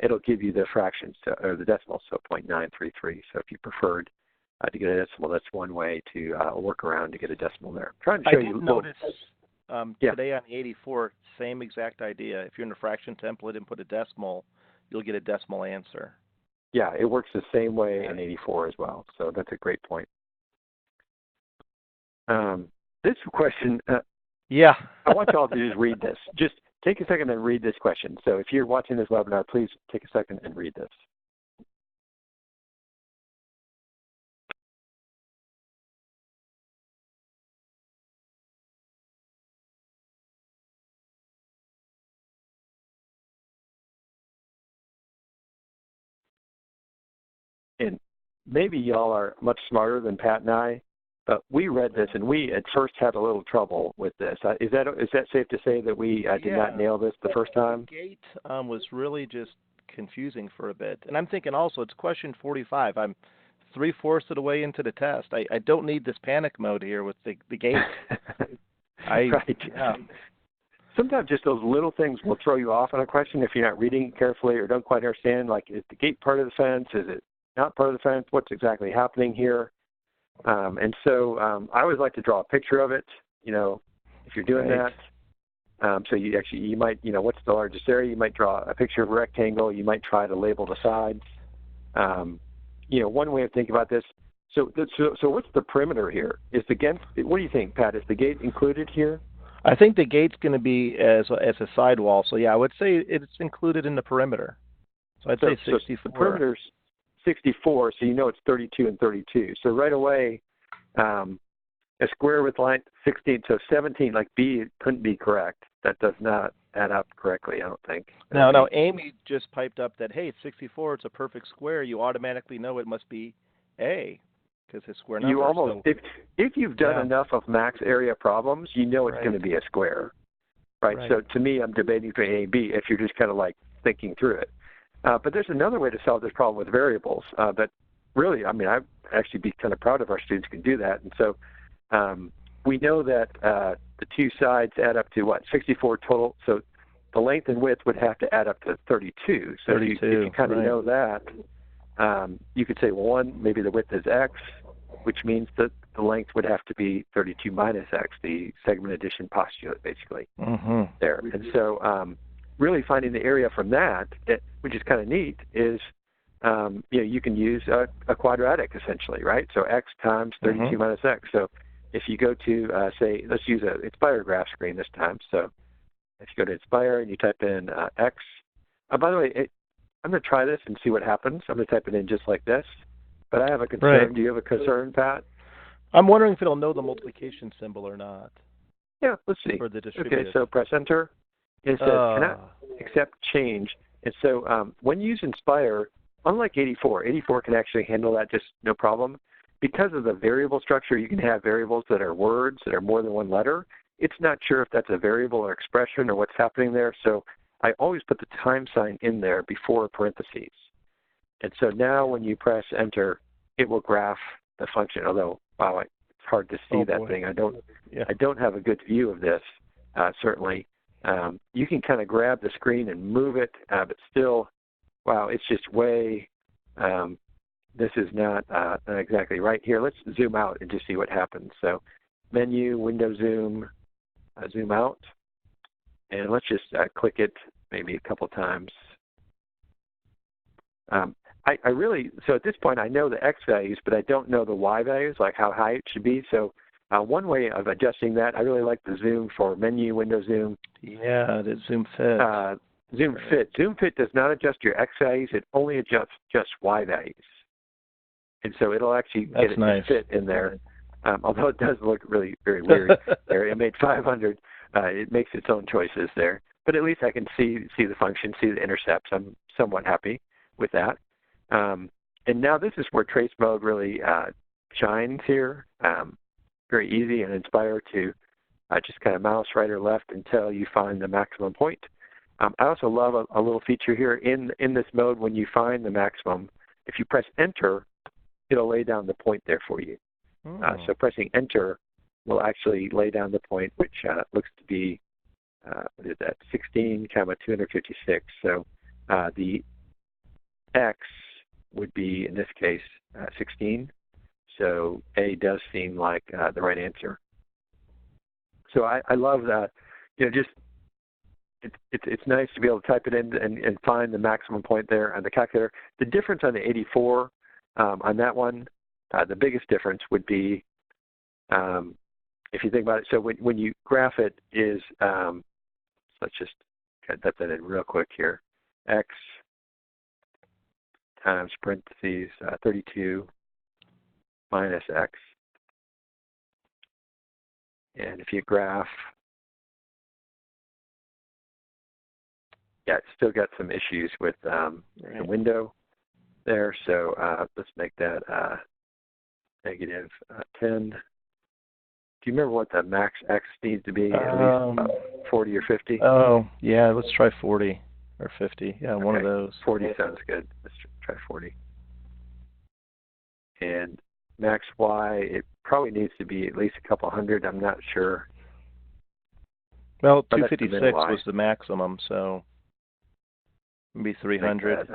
it'll give you the fraction, or the decimal, so 0.933. So if you preferred to get a decimal, that's one way to work around to get a decimal there. I'm trying to show I you. did notice Yeah. today on the 84, same exact idea. If you're in a fraction template and put a decimal, you'll get a decimal answer. Yeah, it works the same way in 84 as well. So that's a great point. This question, Yeah. I want you all to just read this. Just take a second and read this question. So if you're watching this webinar, please take a second and read this. And maybe y'all are much smarter than Pat and I, but we read this and we at first had a little trouble with this. Is that safe to say that we did not nail this the first time? The gate was really just confusing for a bit. And I'm thinking also, it's question 45. I'm 3/4 of the way into the test. I don't need this panic mode here with the gate. Right. Yeah. Sometimes just those little things will throw you off on a question if you're not reading carefully or don't quite understand, like, is the gate part of the fence? Is it not part of the fence? What's exactly happening here? And so I always like to draw a picture of it, if you're doing Right. that. So you might, what's the largest area? You might draw a picture of a rectangle. You might try to label the sides. One way of thinking about this. So what's the perimeter here? What do you think, Pat? Is the gate included here? I think the gate's going to be as a sidewall. So, yeah, I would say it's included in the perimeter. So I'd say 64. So the perimeter's 64, so you know it's 32 and 32. So right away, a square with line 16, so 17, like B, couldn't be correct. That does not add up correctly, I don't think. No, Amy just piped up that, hey, it's 64, it's a perfect square. You automatically know it must be A because it's square number. You almost, if you've done enough of max area problems, you know it's Right. going to be a square, right? So to me, I'm debating between A and B if you're just kind of like thinking through it. But there's another way to solve this problem with variables that really, I'd actually be kind of proud of our students who can do that. And so we know that the two sides add up to, 64 total. So the length and width would have to add up to 32. So 32, if you kind of right. know that, you could say, well, maybe the width is X, which means that the length would have to be 32 minus X, the segment addition postulate, basically, there. And so really finding the area from that, which is kind of neat, is you can use a quadratic, essentially, right? So X times 32 minus X. So if you go to, say, let's use an Inspire graph screen this time. So if you go to Inspire and you type in X, by the way, I'm going to try this and see what happens. I'm going to type it in just like this. But I have a concern. Right. Do you have a concern, Pat? I'm wondering if it'll know the multiplication symbol or not. Yeah, let's see. For the distributive. Okay, so press Enter. It says cannot accept change. And so when you use Inspire, unlike 84 can actually handle that just no problem. Because of the variable structure, you can have variables that are words that are more than one letter. It's not sure if that's a variable or expression or what's happening there. So I always put the time sign in there before parentheses. And so now when you press Enter, it will graph the function, although, wow, it's hard to see that thing. I don't have a good view of this, certainly. You can kind of grab the screen and move it, but still, wow, it's just way, this is not exactly right. Here, let's zoom out and just see what happens. So menu, window zoom, zoom out, and let's just click it maybe a couple times. So at this point, I know the X values, but I don't know the Y values, like how high it should be. So one way of adjusting that, I really like the zoom for menu, window zoom. Yeah, the zoom fit. Zoom fit. Zoom fit does not adjust your X values. It only adjusts just Y values. And so it'll actually get it to fit in there. Although it does look really very weird there. It made 500. It makes its own choices there. But at least I can see the function, see the intercepts. I'm somewhat happy with that. And now this is where trace mode really shines here. Very easy and Inspire to just kind of mouse right or left until you find the maximum point. I also love a little feature here in this mode. When you find the maximum, if you press Enter, it'll lay down the point there for you. So pressing Enter will actually lay down the point, which looks to be, what is that, 16, 256. So the X would be, in this case, 16. So A does seem like the right answer. So I love that. Just it's nice to be able to type it in and find the maximum point there on the calculator. The difference on the 84 on that one, the biggest difference would be, if you think about it, so when you graph it is, let's just type that in real quick here, X times parentheses 32 minus X. And if you graph, it's still got some issues with the window there. So let's make that negative 10. Do you remember what the max X needs to be? At least 40 or 50? Oh, yeah, let's try 40 or 50. Yeah, okay. One of those. 40 sounds good. Let's try 40. And max Y, it probably needs to be at least a couple hundred. I'm not sure. Well, 256 was the maximum, so maybe 300.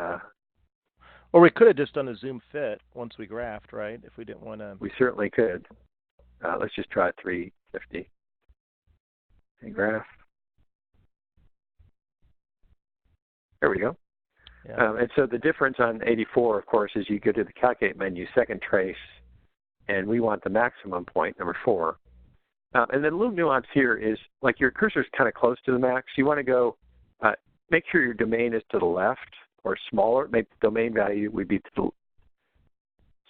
Or we could have just done a zoom fit once we graphed, right? If we didn't want to. We certainly could. Let's just try 350. And graph. There we go. Yeah. And so the difference on 84, of course, is you go to the Calculate menu, second trace, and we want the maximum point, number 4. And then a little nuance here is, like your cursor is kind of close to the max. You want to go, make sure your domain is to the left or smaller. Make the domain value would be to the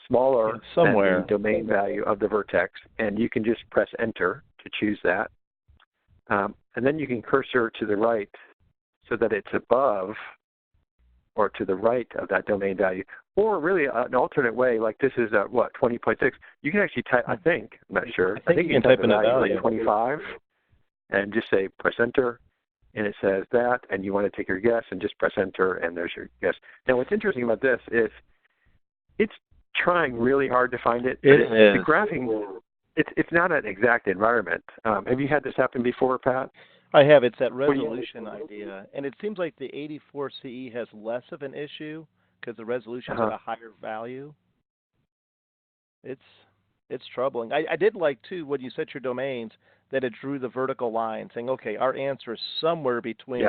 smaller somewhere than the domain value of the vertex. And you can just press Enter to choose that. And then you can cursor to the right so that it's above or to the right of that domain value. Or really an alternate way, like this is 20.6. You can actually type, I think, I'm not sure. I think you can type in a value like 25 and just say press Enter, and it says that, and you want to take your guess and just press Enter, and there's your guess. Now, what's interesting about this is it's trying really hard to find it. It is. The graphing, it's not an exact environment. Have you had this happen before, Pat? I have. It's that resolution idea. And it seems like the 84 CE has less of an issue because the resolution is at a higher value. It's troubling. I did like, too, when you set your domains, that it drew the vertical line, saying, okay, our answer is somewhere between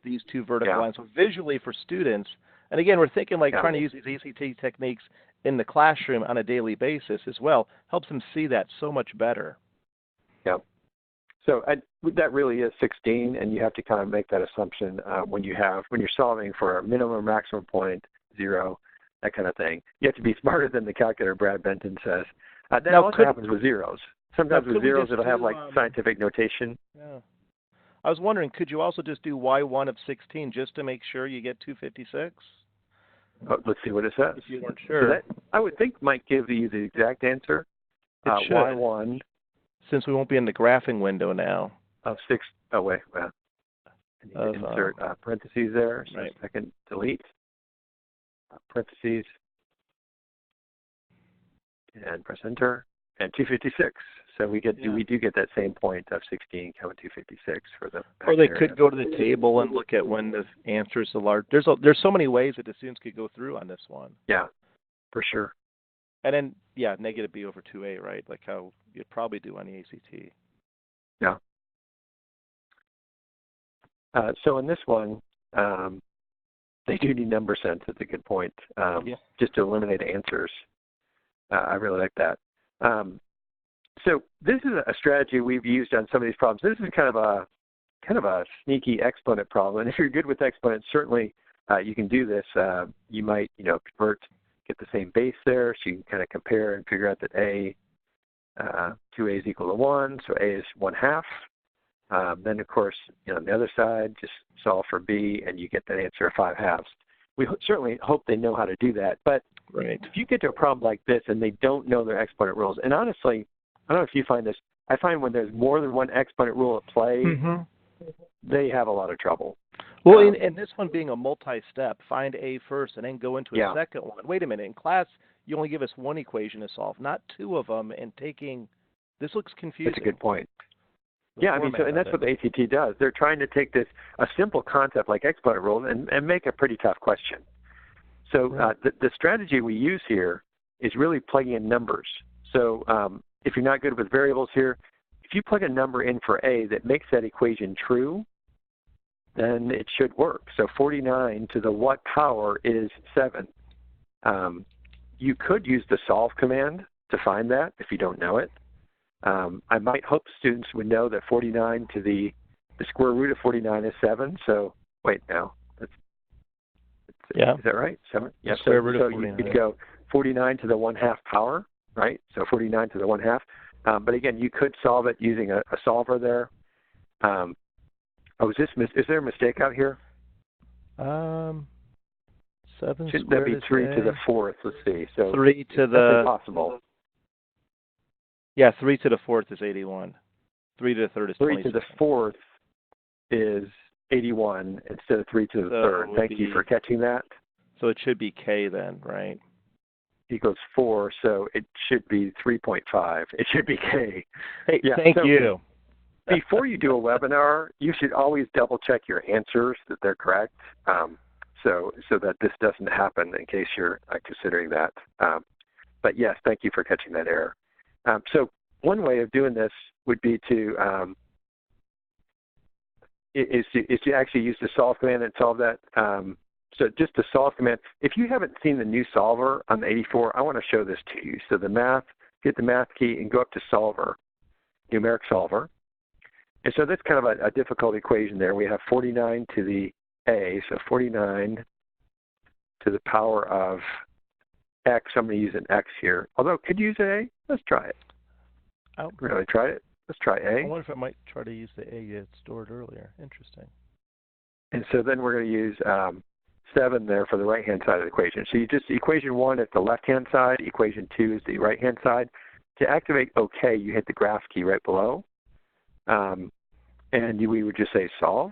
these two vertical lines. So visually for students, and again, we're thinking like trying to use these ACT techniques in the classroom on a daily basis as well, helps them see that so much better. Yeah. So that really is 16, and you have to kind of make that assumption when you're solving for a minimum or maximum point, 0, that kind of thing. You have to be smarter than the calculator, Brad Benton says. That also happens with zeros. Sometimes with zeros, it'll have like scientific notation. Yeah. I was wondering, could you also just do Y1 of 16 just to make sure you get 256? Let's see what it says. If you weren't sure. So that, I would think might give you the exact answer. It should. Y1. Since we won't be in the graphing window now. Of 6. Oh, wait. Well, I need to insert parentheses there. So second, delete. Parentheses. And press Enter. And 256. So we do get that same point of 16, 256 for the. Or they could go to the table and look at when the answers are large. There's so many ways that the students could go through on this one. Yeah, for sure. And then negative B over 2A, right? Like how you'd probably do on the ACT. Yeah. So in this one, they do need number sense. That's a good point. Just to eliminate answers. I really like that. So this is a strategy we've used on some of these problems. This is kind of a sneaky exponent problem. And if you're good with exponents, certainly you can do this. You might get the same base there, so you can kind of compare and figure out that 2A is equal to 1, so A is 1/2. Then, of course, on the other side, just solve for B, and you get that answer of 5/2. We certainly hope they know how to do that. But if you get to a problem like this and they don't know their exponent rules, and honestly, I don't know if you find this, I find when there's more than one exponent rule at play, they have a lot of trouble. Well, in this one being a multi-step, find A first and then go into a Yeah. second one. Wait a minute. In class, you only give us one equation to solve, not two of them, and this looks confusing. That's a good point. The Yeah, I mean, and that's what the ACT does. They're trying to take a simple concept like exponent rules and make a pretty tough question. So Right. the strategy we use here is really plugging in numbers. So if you're not good with variables here, if you plug a number in for A that makes that equation true, then it should work. So 49 to the what power is 7. You could use the solve command to find that if you don't know it. I might hope students would know that 49 to the square root of 49 is 7. So wait, now. Yeah. Is that right? 7? Yeah, square root of 49. You could go 49 to the 1/2 power, right? So 49 to the 1/2. But again, you could solve it using a solver there. Is there a mistake out here? 7 Shouldn't that be 3 to the 4th? Let's see. So 3 to the... That's impossible. Yeah, 3 to the 4th is 81. 3 to the 3rd is 3 to the 4th is 81 instead of 3 to the 3rd. Thank you for catching that. So it should be K then, right? Equals 4, so it should be 3.5. It should be K. Hey, yeah, thank you. Before you do a webinar, you should always double check your answers that they're correct, so that this doesn't happen in case you're considering that. But yes, thank you for catching that error. So one way of doing this would be to actually use the solve command and solve that. So just the solve command. If you haven't seen the new solver on the 84, I want to show this to you. So the math, hit the math key and go up to solver, numeric solver. And so that's kind of a difficult equation there. We have 49 to the A, so 49 to the power of X. I'm going to use an X here. Although, could you use an A? Let's try it. Really try it? Let's try A. I wonder if I might try to use the A you had stored earlier. Interesting. And so then we're going to use 7 there for the right-hand side of the equation. So you just, equation 1 is the left-hand side, equation 2 is the right-hand side. To activate OK, you hit the graph key right below. And we would just say solve,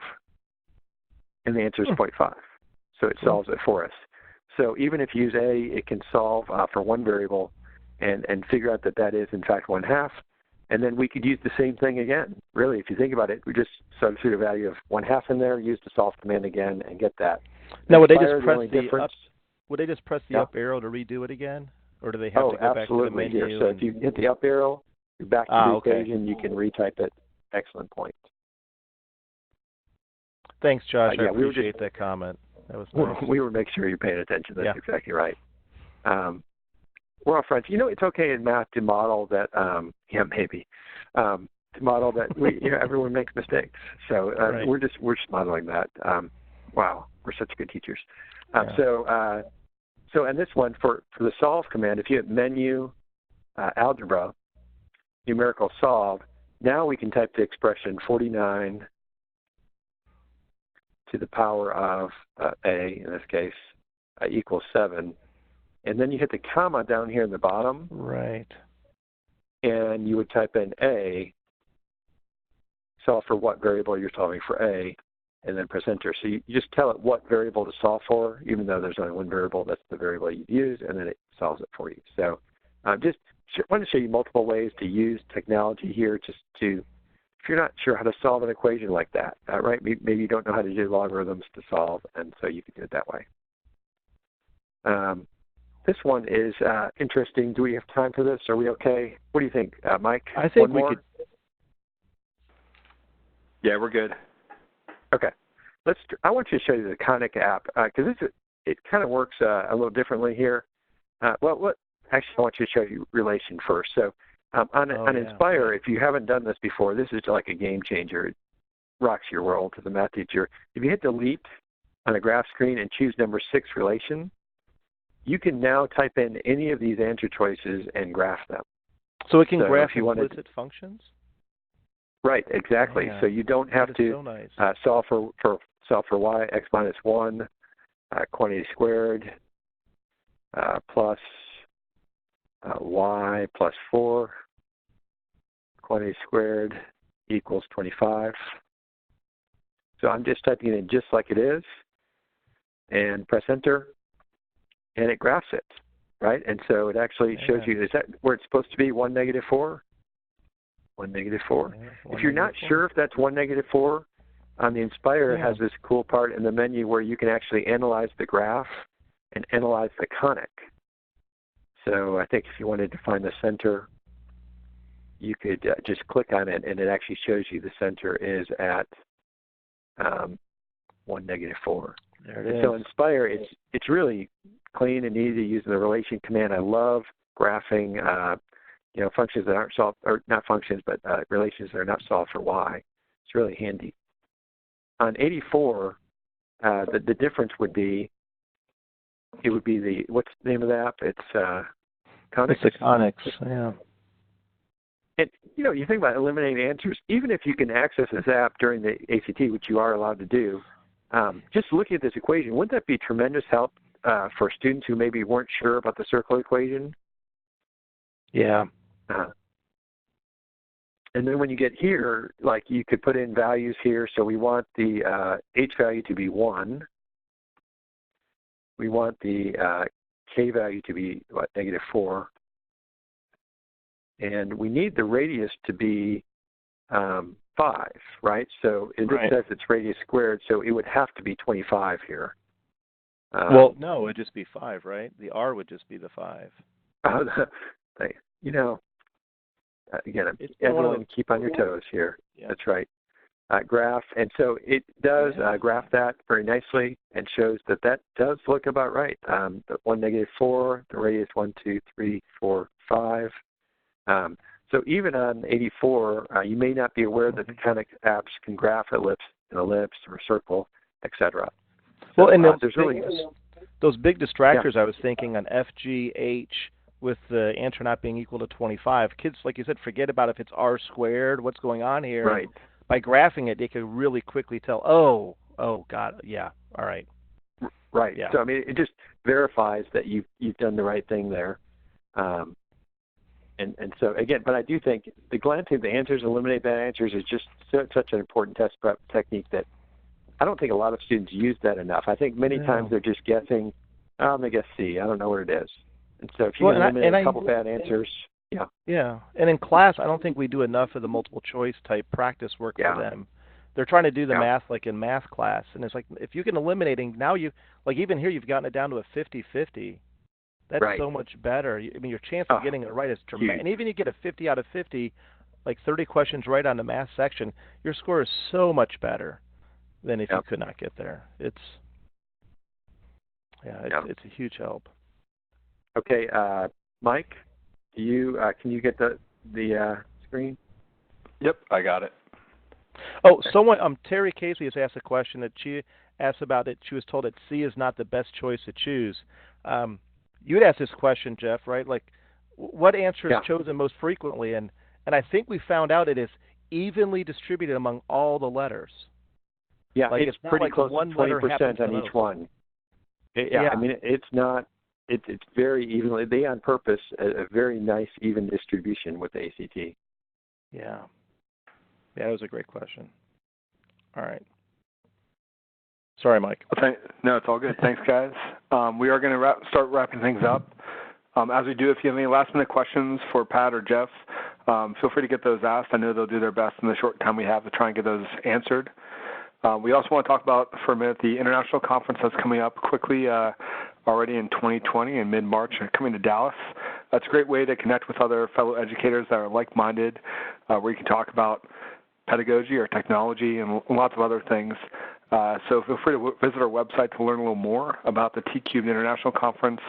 and the answer is 0.5. So it solves it for us. So even if you use A, it can solve for one variable and figure out that is, in fact, 1/2. And then we could use the same thing again. Really, if you think about it, we just substitute a value of 1/2 in there, use the solve command again, and get that. Now, would they just press the up arrow to redo it again? Or do they have to go back to the menu? Here. So if you hit the up arrow, you're back to the equation, you can retype it. Excellent point. Thanks, Josh. I appreciate that comment. That was nice. We were making sure you're paying attention. That's exactly right. We're all friends. It's okay in math to model that, maybe, to model that everyone makes mistakes. So right. we're just modeling that. Wow, we're such good teachers. So and this one, for the solve command, if you hit menu, algebra, numerical solve, now we can type the expression 49 to the power of A, in this case, equals 7. And then you hit the comma down here in the bottom. Right. And you would type in A, solve for what variable you're solving for A, and then press enter. So you just tell it what variable to solve for, even though there's only one variable, that's the variable you use, and then it solves it for you. So just want to show you multiple ways to use technology here just to, if you're not sure how to solve an equation like that, right? Maybe you don't know how to do logarithms to solve, and so you can do it that way. This one is interesting. Do we have time for this? Are we okay? What do you think, Mike? I think we could. Yeah, we're good. Okay. I want you to show you the Conic app because it kind of works a little differently here. Actually, I want you to show you relation first. So on Nspire, if you haven't done this before, this is like a game changer. It rocks your world to the math teacher. If you hit delete on a graph screen and choose number 6 relation, you can now type in any of these answer choices and graph them. So it can graph implicit functions? Right, exactly. Yeah. So you don't have to solve for y, x minus 1, quantity squared, plus y plus 4, quantity squared equals 25. So I'm just typing it in just like it is and press enter, and it graphs it, right? And so it actually shows you, is that where it's supposed to be, 1, -4? 1, -4. If you're not sure if that's 1, -4, the Inspire has this cool part in the menu where you can actually analyze the graph and analyze the conic. So I think if you wanted to find the center, you could just click on it, and it actually shows you the center is at 1, -4. There it is. So Inspire, it's really clean and easy using the relation command. I love graphing, functions that aren't solved, or not functions, but relations that are not solved for y. It's really handy. On 84, the difference would be, it would be what's the name of the app? It's Conics. It's the Conics, yeah. And, you think about eliminating answers, even if you can access this app during the ACT, which you are allowed to do, just looking at this equation, wouldn't that be tremendous help for students who maybe weren't sure about the circle equation? Yeah. And then when you get here, like you could put in values here. So we want the h value to be 1. We want the k value to be, -4. And we need the radius to be 5, right? So it says it's radius squared, so it would have to be 25 here. Well, no, it would just be 5, right? The R would just be the 5. Again, everyone keep on your toes here. Yeah. That's right. Graph, and so it does graph that very nicely and shows that does look about right. The 1, -4, the radius 1, 2, 3, 4, 5. So even on 84, you may not be aware that the Conic apps can graph an ellipse or a circle, etc. So, well, and there's really those big distractors. I was thinking on FGH with the answer not being equal to 25. Kids, like you said, forget about if it's R squared. What's going on here? Right. By graphing it, they could really quickly tell. Oh, God, yeah, all right. Right. Yeah. So I mean, it just verifies that you've done the right thing there. And so, again, but I do think the glancing at the answers, eliminate bad answers is just such an important test prep technique that I don't think a lot of students use that enough. I think many times they're just guessing, I'm going to guess C. I don't know what it is. And so if you can eliminate a couple bad answers, yeah. Yeah, and in class, I don't think we do enough of the multiple choice type practice work for them. They're trying to do the math like in math class, and it's like if you can eliminating, now even here you've gotten it down to a 50-50. That's so much better. I mean, your chance of getting it right is tremendous. And even if you get a 50 out of 50, like 30 questions right on the math section, your score is so much better than if you could not get there. It's a huge help. Okay, Mike, can you get the screen? Yep, I got it. Oh, someone Terry Casey has asked a question that she asked about it. She was told that C is not the best choice to choose. You had asked this question, Jeff, right? Like, what answer is chosen most frequently? And I think we found out it is evenly distributed among all the letters. Yeah, like, it's pretty close to 20% on each one. I mean, it's not. It's very evenly. They on purpose a very nice even distribution with the ACT. Yeah, that was a great question. All right. Sorry, Mike. No, it's all good. Thanks, guys. We are going to start wrapping things up. As we do, if you have any last-minute questions for Pat or Jeff, feel free to get those asked. I know they'll do their best in the short time we have to try and get those answered. We also want to talk about, for a minute, the international conference that's coming up quickly already in 2020 in mid-March, coming to Dallas. That's a great way to connect with other fellow educators that are like-minded, where you can talk about pedagogy or technology and lots of other things. So feel free to visit our website to learn a little more about the T-Cubed International Conference.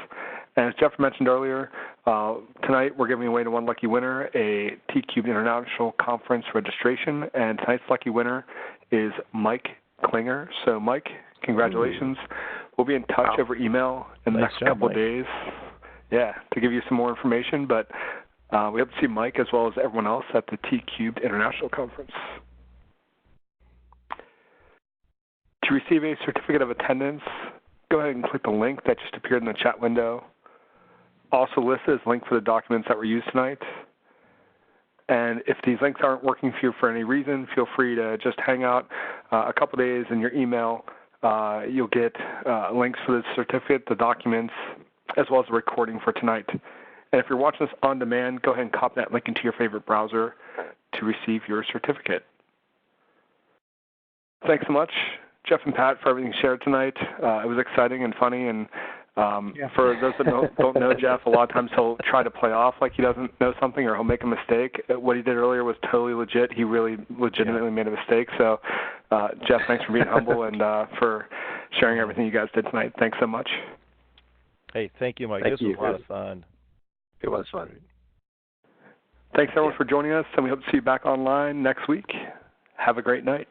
And as Jeff mentioned earlier, tonight we're giving away to one lucky winner a T-Cubed International Conference registration, and tonight's lucky winner is Mike Klinger. So, Mike, congratulations. We'll be in touch over email in the next couple of days, to give you some more information. But we hope to see Mike as well as everyone else at the T-Cubed International Conference. To receive a certificate of attendance, go ahead and click the link that just appeared in the chat window. Also listed is a link for the documents that were used tonight. And if these links aren't working for you for any reason, feel free to just hang out a couple days in your email. You'll get links for the certificate, the documents, as well as the recording for tonight. And if you're watching this on demand, go ahead and copy that link into your favorite browser to receive your certificate. Thanks so much, Jeff and Pat, for everything shared tonight. It was exciting and funny, and for those that don't know Jeff, a lot of times he'll try to play off like he doesn't know something or he'll make a mistake. What he did earlier was totally legit. He really legitimately made a mistake. So, Jeff, thanks for being humble and for sharing everything you guys did tonight. Thanks so much. Hey, thank you, Mike. Thank this you. was a lot of fun. It was fun. Thanks, everyone, for joining us, and we hope to see you back online next week. Have a great night.